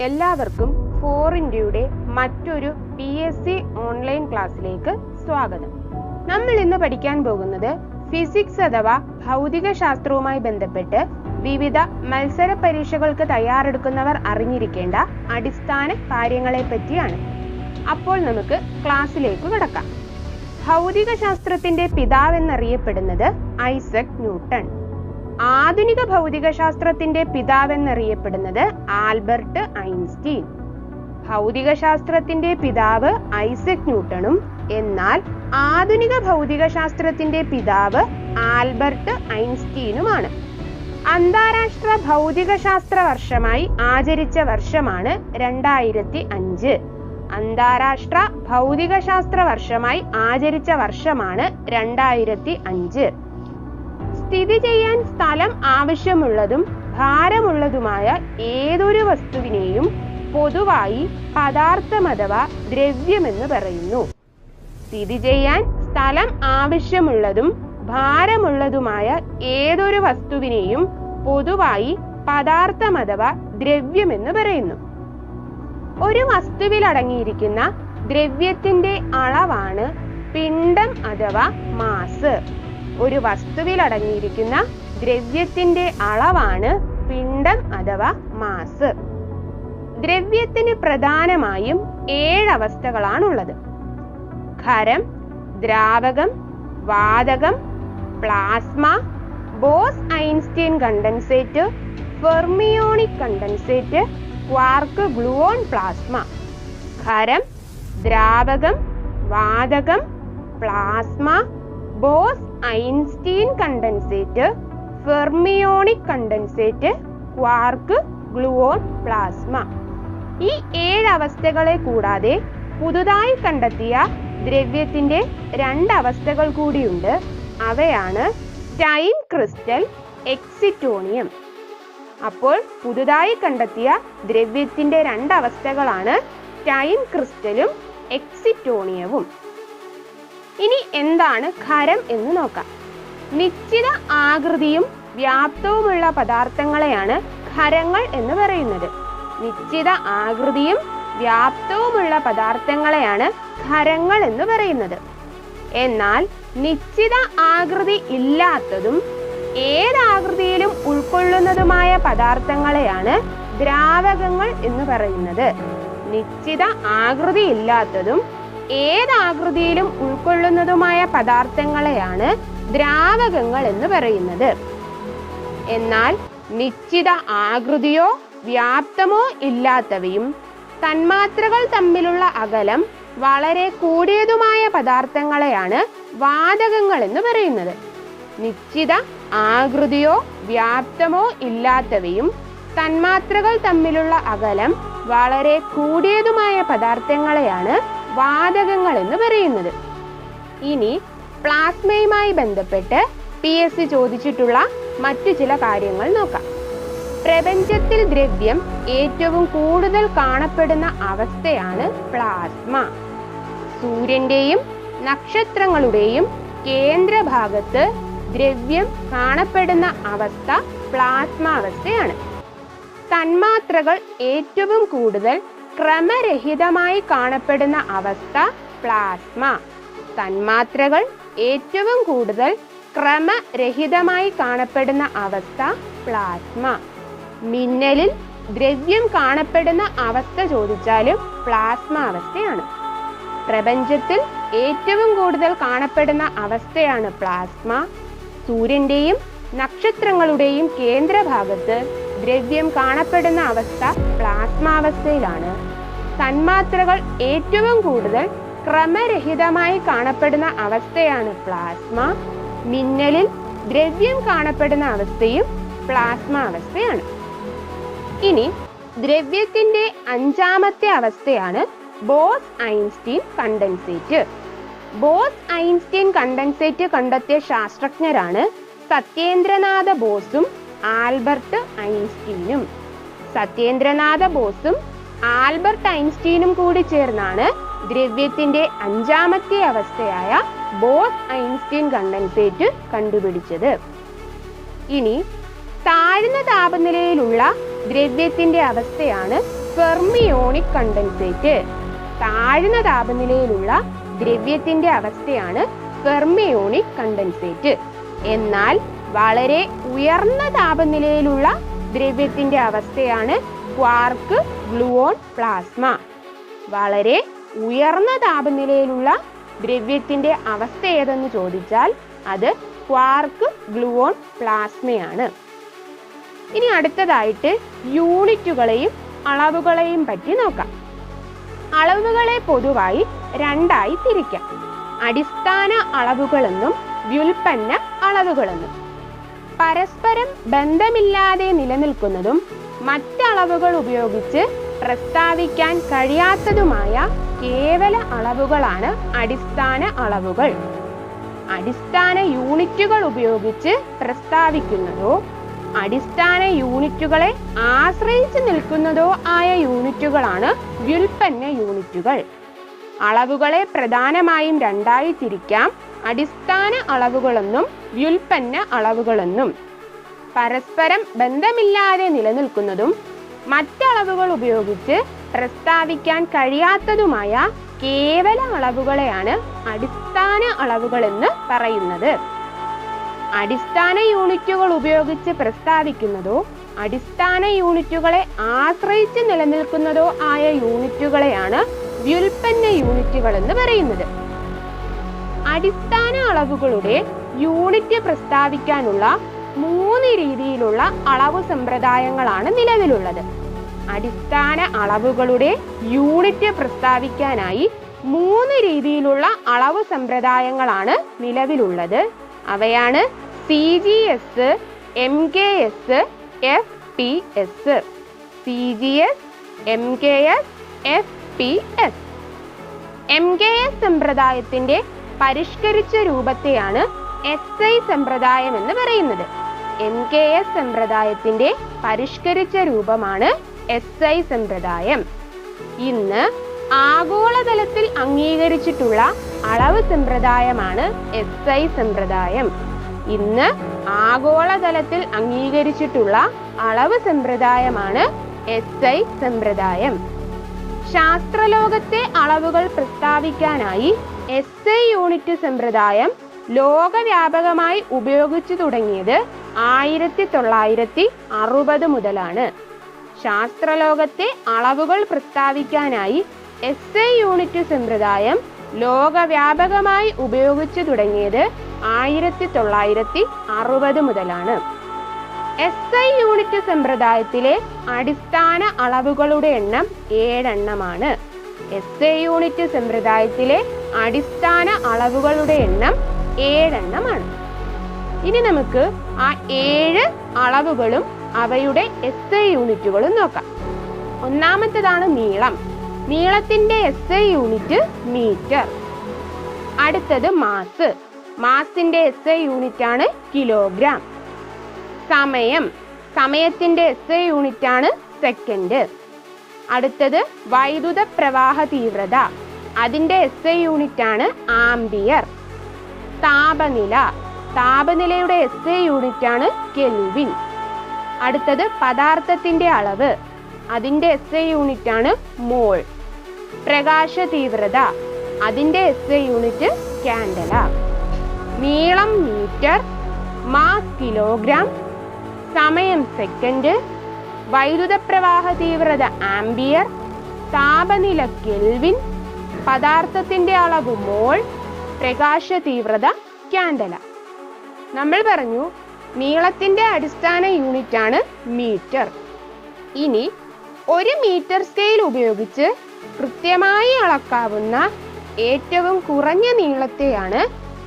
എല്ലാവർക്കും 4 ഇന്ത്യയുടെ മറ്റൊരു PSC ഓൺലൈൻ ക്ലാസ്സിലേക്ക് സ്വാഗതം. നമ്മൾ ഇന്ന് പഠിക്കാൻ പോകുന്നത് ഫിസിക്സ് അഥവാ ഭൗതിക ശാസ്ത്രവുമായി ബന്ധപ്പെട്ട് വിവിധ മത്സര പരീക്ഷകൾക്ക് തയ്യാറെടുക്കുന്നവർ അറിഞ്ഞിരിക്കേണ്ട അടിസ്ഥാന കാര്യങ്ങളെ പറ്റിയാണ്. അപ്പോൾ നമുക്ക് ക്ലാസ്സിലേക്ക് കടക്കാം. ഭൗതിക ശാസ്ത്രത്തിന്റെ പിതാവെന്നറിയപ്പെടുന്നത് ഐസക് ന്യൂട്ടൺ. ആധുനിക ഭൗതിക ശാസ്ത്രത്തിന്റെ പിതാവെന്നറിയപ്പെടുന്നത് ആൽബർട്ട് ഐൻസ്റ്റീൻ. ഭൗതിക ശാസ്ത്രത്തിന്റെ പിതാവ് ഐസക് ന്യൂട്ടണും എന്നാൽ ആധുനിക ഭൗതിക ശാസ്ത്രത്തിന്റെ പിതാവ് ആൽബർട്ട് ഐൻസ്റ്റീനുമാണ്. അന്താരാഷ്ട്ര ഭൗതിക ശാസ്ത്ര വർഷമായി ആചരിച്ച വർഷമാണ് 2005. അന്താരാഷ്ട്ര ഭൗതിക ശാസ്ത്ര വർഷമായി ആചരിച്ച വർഷമാണ് 2005. സ്ഥിതി ചെയ്യാൻ സ്ഥലം ആവശ്യമുള്ളതും ഭാരമുള്ളതുമായ ഏതൊരു വസ്തുവിനെയും പൊതുവായി പദാർത്ഥം അഥവാ ദ്രവ്യമെന്ന് പറയുന്നു. സ്ഥിതി ചെയ്യാൻ സ്ഥലം ആവശ്യമുള്ളതും ഭാരമുള്ളതുമായ ഏതൊരു വസ്തുവിനെയും പൊതുവായി പദാർത്ഥം അഥവാ ദ്രവ്യമെന്ന് പറയുന്നു. ഒരു വസ്തുവിൽ അടങ്ങിയിരിക്കുന്ന ദ്രവ്യത്തിന്റെ അളവാണ് പിണ്ഡം അഥവാ മാസ്. ഒരു വസ്തുവിൽ അടങ്ങിയിരിക്കുന്ന ദ്രവ്യത്തിന്റെ അളവാണ് പിണ്ഡം അഥവാ മാസ്. ദ്രവ്യത്തിന് പ്രധാനമായും 7 അവസ്ഥകളാണുള്ളത്. ഖരം, ദ്രാവകം, വാതകം, plasma, Bose Einstein condensate, fermionic condensate, quark gluon plasma. ഖരം, ദ്രാവകം, വാതകം, plasma, Bose Einstein condensate, fermionic condensate, quark gluon plasma. ഈ 7 അവസ്ഥകളെ കൂടാതെ പുതുതായി കണ്ടെത്തിയ ദ്രവ്യത്തിന്റെ 2 അവസ്ഥകൾ കൂടിയുണ്ട്. അവയാണ് ടൈം ക്രിസ്റ്റൽ, എക്സിറ്റോണിയം. അപ്പോൾ പുതുതായി കണ്ടെത്തിയ ദ്രവ്യത്തിന്റെ 2 അവസ്ഥകളാണ് ടൈം ക്രിസ്റ്റലും എക്സിറ്റോണിയവും. ഇനി എന്താണ് ഖരം എന്ന് നോക്കാം. നിശ്ചിത ആകൃതിയും വ്യാപ്തവുമുള്ള പദാർത്ഥങ്ങളെയാണ് ഖരങ്ങൾ എന്ന് പറയുന്നത്. നിശ്ചിത ആകൃതിയും വ്യാപ്തവുമുള്ള പദാർത്ഥങ്ങളെയാണ് ഖരങ്ങൾ എന്ന് പറയുന്നത്. എന്നാൽ നിശ്ചിത ആകൃതി ഇല്ലാത്തതും ഏതാകൃതിയിലും ഉൾക്കൊള്ളുന്നതുമായ പദാർത്ഥങ്ങളെയാണ് ദ്രാവകങ്ങൾ എന്ന് പറയുന്നത്. നിശ്ചിത ആകൃതി ഇല്ലാത്തതും ഏതാകൃതിയിലും ഉൾക്കൊള്ളുന്നതുമായ പദാർത്ഥങ്ങളെയാണ് ദ്രാവകങ്ങൾ എന്ന് പറയുന്നത്. എന്നാൽ നിശ്ചിത ആകൃതിയോ വ്യാപ്തമോ ഇല്ലാത്തവയും തന്മാത്രകൾ തമ്മിലുള്ള അകലം വളരെ കൂടിയതുമായ പദാർത്ഥങ്ങളെയാണ് വാതകങ്ങൾ എന്ന് പറയുന്നത്. നിശ്ചിത ആകൃതിയോ വ്യാപ്തമോ ഇല്ലാത്തവയും തന്മാത്രകൾ തമ്മിലുള്ള അകലം വളരെ കൂടിയതുമായ പദാർത്ഥങ്ങളെയാണ് വാതകങ്ങൾ എന്ന് പറയുന്നത്. ഇനി പ്ലാസ്മയുമായി ബന്ധപ്പെട്ട് PSC ചോദിച്ചിട്ടുള്ള മറ്റു ചില കാര്യങ്ങൾ നോക്കാം. പ്രപഞ്ചത്തിൽ ദ്രവ്യം ഏറ്റവും കൂടുതൽ കാണപ്പെടുന്ന അവസ്ഥയാണ് പ്ലാസ്മ. സൂര്യന്റെയും നക്ഷത്രങ്ങളുടെയും കേന്ദ്രഭാഗത്ത് ദ്രവ്യം കാണപ്പെടുന്ന അവസ്ഥ പ്ലാസ്മ അവസ്ഥയാണ്. തന്മാത്രകൾ ഏറ്റവും കൂടുതൽ ക്രമരഹിതമായി കാണപ്പെടുന്ന അവസ്ഥ പ്ലാസ്മ. തന്മാത്രകൾ ഏറ്റവും കൂടുതൽ ക്രമരഹിതമായി കാണപ്പെടുന്ന അവസ്ഥ പ്ലാസ്മ. മിന്നലിൽ ദ്രവ്യം കാണപ്പെടുന്ന അവസ്ഥ ചോദിച്ചാലും പ്ലാസ്മ അവസ്ഥയാണ്. പ്രപഞ്ചത്തിൽ ഏറ്റവും കൂടുതൽ കാണപ്പെടുന്ന അവസ്ഥയാണ് പ്ലാസ്മ. സൂര്യന്റെയും നക്ഷത്രങ്ങളുടെയും കേന്ദ്രഭാഗത്ത് ദ്രവ്യം കാണപ്പെടുന്ന അവസ്ഥ പ്ലാസ്മ അവസ്ഥയിലാണ്. തന്മാത്രകൾ ഏറ്റവും കൂടുതൽ ക്രമരഹിതമായി കാണപ്പെടുന്ന അവസ്ഥയാണ് പ്ലാസ്മ. മിന്നലിൽ ദ്രവ്യം കാണപ്പെടുന്ന അവസ്ഥയും പ്ലാസ്മ അവസ്ഥയാണ്. ഇനി ദ്രവ്യത്തിന്റെ 5ാമത്തെ അവസ്ഥയാണ് boss Einstein condensate. Boss Einstein condensate കണ്ടെത്തിയ ശാസ്ത്രജ്ഞരാണ് സത്യേന്ദ്രനാഥ ബോസും ആൽബർട്ട് ഐൻസ്റ്റീനും. സത്യേന്ദ്രനാഥ ബോസും ആൽബർട്ട് ഐൻസ്റ്റീനും കൂടി ചേർന്നാണ് ദ്രവ്യത്തിന്റെ 5ാമത്തെ അവസ്ഥയായ ബോസ് ഐൻസ്റ്റീൻ കണ്ടൻസേറ്റ് കണ്ടുപിടിച്ചത്. ഇനി താഴ്ന്ന താപനിലയിലുള്ള ദ്രവ്യത്തിന്റെ അവസ്ഥയാണ് ഫെർമിയോണിക് കണ്ടൻസേറ്റ്. താഴ്ന്ന താപനിലയിലുള്ള ദ്രവ്യത്തിന്റെ അവസ്ഥയാണ് ഫെർമിയോണിക് കണ്ടൻസേറ്റ്. എന്നാൽ വളരെ ഉയർന്ന താപനിലയിലുള്ള ദ്രവ്യത്തിന്റെ അവസ്ഥയാണ് ക്വാർക്ക്, ഗ്ലൂവോൺ, പ്ലാസ്മ. വളരെ ഉയർന്ന താപനിലയിലുള്ള ദ്രവ്യത്തിന്റെ അവസ്ഥ ഏതെന്ന് ചോദിച്ചാൽ അത് ക്വാർക്ക്, ഗ്ലൂവോൺ, പ്ലാസ്മയാണ്. ഇനി അടുത്തതായിട്ട് യൂണിറ്റുകളെയും അളവുകളെയും പറ്റി നോക്കാം. അളവുകളെ പൊതുവായി രണ്ടായി തിരിക്കാം. അടിസ്ഥാന അളവുകളെന്നും വ്യുൽപ്പന്ന അളവുകളെന്നും. പരസ്പരം ബന്ധമില്ലാതെ നിലനിൽക്കുന്നതും മറ്റളവുകൾ ഉപയോഗിച്ച് പ്രസ്താവിക്കാൻ കഴിയാത്തതുമായ കേവല അളവുകളാണ് അടിസ്ഥാന അളവുകൾ. അടിസ്ഥാന യൂണിറ്റുകൾ ഉപയോഗിച്ച് പ്രസ്താവിക്കുന്നതോ അടിസ്ഥാന യൂണിറ്റുകളെ ആശ്രയിച്ച് നിൽക്കുന്നതോ ആയ യൂണിറ്റുകളാണ് വ്യുൽപ്പന്ന യൂണിറ്റുകൾ. അളവുകളെ പ്രധാനമായും രണ്ടായി തിരിക്കാം. അടിസ്ഥാന അളവുകളെന്നും വ്യുൽപ്പന്ന അളവുകളെന്നും. പരസ്പരം ബന്ധമില്ലാതെ നിലനിൽക്കുന്നതും മറ്റളവുകൾ ഉപയോഗിച്ച് പ്രസ്താവിക്കാൻ കഴിയാത്തതുമായ കേവല അളവുകളെയാണ് അടിസ്ഥാന അളവുകളെന്ന് പറയുന്നത്. അടിസ്ഥാന യൂണിറ്റുകൾ ഉപയോഗിച്ച് പ്രസ്താവിക്കുന്നതോ അടിസ്ഥാന യൂണിറ്റുകളെ ആശ്രയിച്ച് നിലനിൽക്കുന്നതോ ആയ യൂണിറ്റുകളെയാണ് വ്യുൽപ്പന്ന യൂണിറ്റുകൾ എന്ന് പറയുന്നത്. അടിസ്ഥാന അളവുകളുടെ യൂണിറ്റ് പ്രസ്താവിക്കാനുള്ള 3 രീതിയിലുള്ള അളവ് സമ്പ്രദായങ്ങളാണ് നിലവിലുള്ളത്. അടിസ്ഥാന അളവുകളുടെ യൂണിറ്റ് പ്രസ്താവിക്കാനായി 3 രീതിയിലുള്ള അളവ് സമ്പ്രദായങ്ങളാണ് നിലവിലുള്ളത്. അവയാണ് CGS, MKS, FPS. CGS, MKS, FPS. MKS സമ്പ്രദായത്തിന്റെ പരിഷ്കരിച്ച രൂപത്തെയാണ് SI സമ്പ്രദായം എന്ന് പറയുന്നത്. MKS സമ്പ്രദായത്തിന്റെ പരിഷ്കരിച്ച രൂപമാണ് SI സമ്പ്രദായം. ഇന്ന് ആഗോളതലത്തിൽ അംഗീകരിച്ചിട്ടുള്ള അളവ് സമ്പ്രദായമാണ് SI സമ്പ്രദായം. ഇന്ന് ആഗോളതലത്തിൽ അംഗീകരിച്ചിട്ടുള്ള അളവ് സമ്പ്രദായമാണ് SI സമ്പ്രദായം. ശാസ്ത്രലോകത്തെ അളവുകൾ പ്രസ്താവിക്കാനായി SI യൂണിറ്റ് സമ്പ്രദായം ലോകവ്യാപകമായി ഉപയോഗിച്ചു തുടങ്ങിയത് 1960 മുതലാണ്. ശാസ്ത്രലോകത്തെ അളവുകൾ പ്രസ്താവിക്കാനായി SI യൂണിറ്റ് സമ്പ്രദായം ലോകവ്യാപകമായി ഉപയോഗിച്ചു തുടങ്ങിയത് 1960 മുതലാണ്. SI യൂണിറ്റ് സമ്പ്രദായത്തിലെ അടിസ്ഥാന അളവുകളുടെ എണ്ണം 7 എണ്ണമാണ്. SI യൂണിറ്റ് സമ്പ്രദായത്തിലെ അടിസ്ഥാന അളവുകളുടെ എണ്ണം 7 എണ്ണമാണ്. ഇനി നമുക്ക് ആ 7 അളവുകളും അവയുടെ SI യൂണിറ്റുകളും നോക്കാം. ഒന്നാമത്തേതാണ് നീളം. നീളത്തിന്റെ SI യൂണിറ്റ് മീറ്റർ. അടുത്തത് മാസ്. മാസിന്റെ SI യൂണിറ്റ് ആണ് കിലോഗ്രാം. സമയം. സമയത്തിന്റെ SI യൂണിറ്റ് ആണ് സെക്കൻഡ്. അടുത്തത് വൈദ്യുത പ്രവാഹ തീവ്രത. അതിന്റെ SI യൂണിറ്റ് ആണ് ആംപിയർ. താപനില. താപനിലയുടെ SI യൂണിറ്റ് ആണ് കെൽവിൻ. അടുത്തത് പദാർത്ഥത്തിന്റെ അളവ്. അതിന്റെ SI യൂണിറ്റ് ആണ് മോൾ. പ്രകാശ തീവ്രത. അതിന്റെ SI യൂണിറ്റ് കാൻഡല. നീളം മീറ്റർ, മാസ് കിലോഗ്രാം, സമയം സെക്കൻഡ്, വൈദ്യുത പ്രവാഹ തീവ്രത ആംപിയർ, താപനില കെൽവിൻ, പദാർത്ഥത്തിന്റെ അളവ് മോൾ, പ്രകാശ തീവ്രത കാൻഡല. നമ്മൾ പറഞ്ഞു നീളത്തിന്റെ അടിസ്ഥാന യൂണിറ്റ് ആണ് മീറ്റർ. ഇനി ഒരു മീറ്റർ സ്കെയിൽ ഉപയോഗിച്ച് കൃത്യമായി അളക്കാവുന്ന ഏറ്റവും കുറഞ്ഞ നീളത്തെയാണ്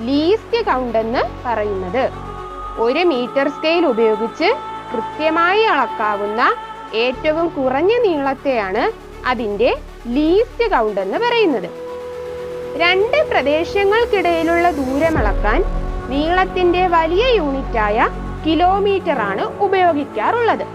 ലീസ്റ്റ് കൗണ്ട് എന്ന് പറയുന്നത്. ഒരു മീറ്റർ സ്കെയിൽ ഉപയോഗിച്ച് കൃത്യമായി അളക്കാവുന്ന ഏറ്റവും കുറഞ്ഞ നീളത്തെയാണ് അതിന്റെ ലീസ്റ്റ് കൗണ്ട് എന്ന് പറയുന്നത്. 2 പ്രദേശങ്ങൾക്കിടയിലുള്ള ദൂരം അളക്കാൻ നീളത്തിന്റെ വലിയ യൂണിറ്റായ കിലോമീറ്റർ ആണ് ഉപയോഗിക്കാറുള്ളത്.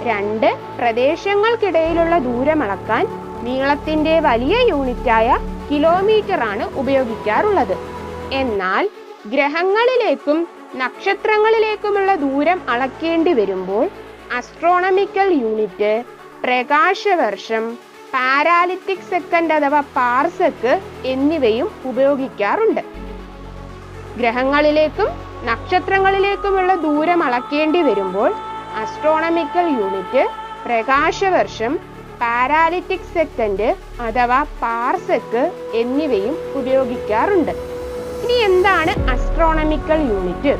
2 പ്രദേശങ്ങൾക്കിടയിലുള്ള ദൂരം അളക്കാൻ നീളത്തിന്റെ വലിയ യൂണിറ്റായ കിലോമീറ്റർ ആണ് ഉപയോഗിക്കാറുള്ളത്. എന്നാൽ ഗ്രഹങ്ങളിലേക്കും നക്ഷത്രങ്ങളിലേക്കുമുള്ള ദൂരം അളക്കേണ്ടി വരുമ്പോൾ അസ്ട്രോണമിക്കൽ യൂണിറ്റ് പ്രകാശവർഷം, പാരാലിറ്റിക് സെക്കൻഡ് അഥവാ പാർസെക്ക് എന്നിവയും ഉപയോഗിക്കാറുണ്ട്. ഗ്രഹങ്ങളിലേക്കും നക്ഷത്രങ്ങളിലേക്കുമുള്ള ദൂരം അളക്കേണ്ടി വരുമ്പോൾ അസ്ട്രോണമിക്കൽ യൂണിറ്റ് പ്രകാശവർഷം, പാരാലിറ്റിക് സെക്കൻഡ് അഥവാ പാർസെക്ക് എന്നിവയും ഉപയോഗിക്കാറുണ്ട്. ഇനി എന്താണ് അസ്ട്രോണമിക്കൽ യൂണിറ്റ്?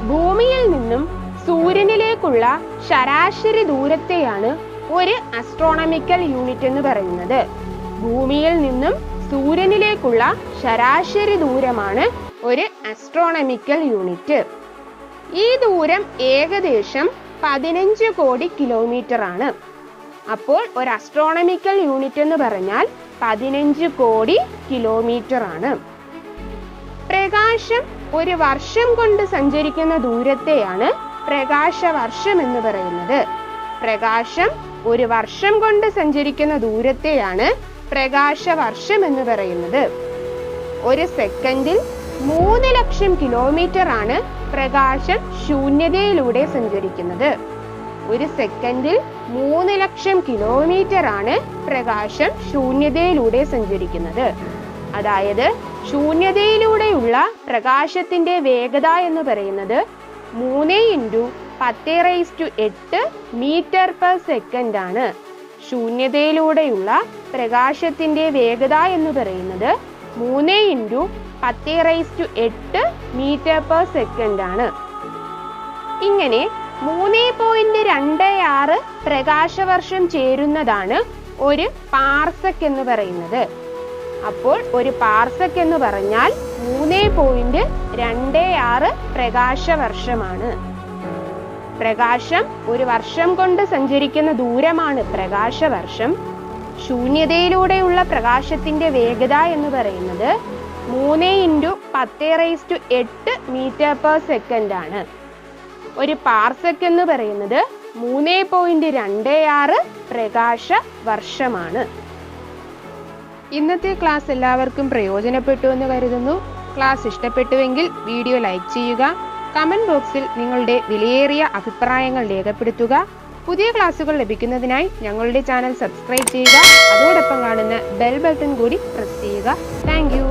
ഭൂമിയിൽ നിന്നും സൂര്യനിലേക്കുള്ള ശരാശരി ദൂരത്തെയാണ് ഒരു അസ്ട്രോണമിക്കൽ യൂണിറ്റ് എന്ന് പറയുന്നത്. ഭൂമിയിൽ നിന്നും സൂര്യനിലേക്കുള്ള ശരാശരി ദൂരമാണ് ഒരു അസ്ട്രോണമിക്കൽ യൂണിറ്റ്. ഈ ദൂരം ഏകദേശം 15 കോടി കിലോമീറ്റർ ആണ്. അപ്പോൾ ഒരു അസ്ട്രോണമിക്കൽ യൂണിറ്റ് എന്ന് പറഞ്ഞാൽ 15 കോടി കിലോമീറ്റർ ആണ്. പ്രകാശം ഒരു വർഷം കൊണ്ട് സഞ്ചരിക്കുന്ന ദൂരത്തെയാണ് പ്രകാശവർഷം എന്ന് പറയുന്നത്. പ്രകാശം ഒരു വർഷം കൊണ്ട് സഞ്ചരിക്കുന്ന ദൂരത്തെയാണ് പ്രകാശവർഷം എന്ന് പറയുന്നത്. ഒരു സെക്കൻഡിൽ 3 ലക്ഷം കിലോമീറ്റർ ആണ് പ്രകാശം ശൂന്യതയിലൂടെ സഞ്ചരിക്കുന്നത്. ഒരു സെക്കൻഡിൽ 3 ലക്ഷം കിലോമീറ്റർ ആണ് പ്രകാശം ശൂന്യതയിലൂടെ സഞ്ചരിക്കുന്നത്. അതായത് ശൂന്യതയിലൂടെയുള്ള പ്രകാശത്തിന്റെ വേഗത എന്ന് പറയുന്നത് 3 × 10⁸ മീറ്റർ പെർ സെക്കൻഡ് ആണ്. ശൂന്യതയിലൂടെയുള്ള പ്രകാശത്തിന്റെ വേഗത എന്ന് പറയുന്നത് 3 × 10⁸ മീറ്റർ പെർ സെക്കൻഡ് ആണ്. ഇങ്ങനെ 3.26 പ്രകാശവർഷം ചേരുന്നതാണ് ഒരു പാർസെക് എന്ന് പറയുന്നത്. അപ്പോൾ ഒരു പാർസെക് എന്ന് പറഞ്ഞാൽ 3.26 പ്രകാശവർഷമാണ്. പ്രകാശം ഒരു വർഷം കൊണ്ട് സഞ്ചരിക്കുന്ന ദൂരമാണ് പ്രകാശവർഷം. ശൂന്യതയിലൂടെയുള്ള പ്രകാശത്തിന്റെ വേഗത എന്ന് പറയുന്നത് 3 × 10⁸ മീറ്റർ പെർ സെക്കൻഡ് ആണ്. ഒരു പാർസെക് എന്ന് പറയുന്നത് 3.26 പ്രകാശ വർഷമാണ്. ഇന്നത്തെ ക്ലാസ് എല്ലാവർക്കും പ്രയോജനപ്പെട്ടു എന്ന് കരുതുന്നു. ക്ലാസ് ഇഷ്ടപ്പെട്ടുവെങ്കിൽ വീഡിയോ ലൈക്ക് ചെയ്യുക. കമന്റ് ബോക്സിൽ നിങ്ങളുടെ വിലയേറിയ അഭിപ്രായങ്ങൾ രേഖപ്പെടുത്തുക. പുതിയ ക്ലാസ്സുകൾ ലഭിക്കുന്നതിനായി ഞങ്ങളുടെ ചാനൽ സബ്സ്ക്രൈബ് ചെയ്യുക. അതോടൊപ്പം കാണുന്ന ബെൽ ബട്ടൺ കൂടി പ്രസ് ചെയ്യുക. Thank you.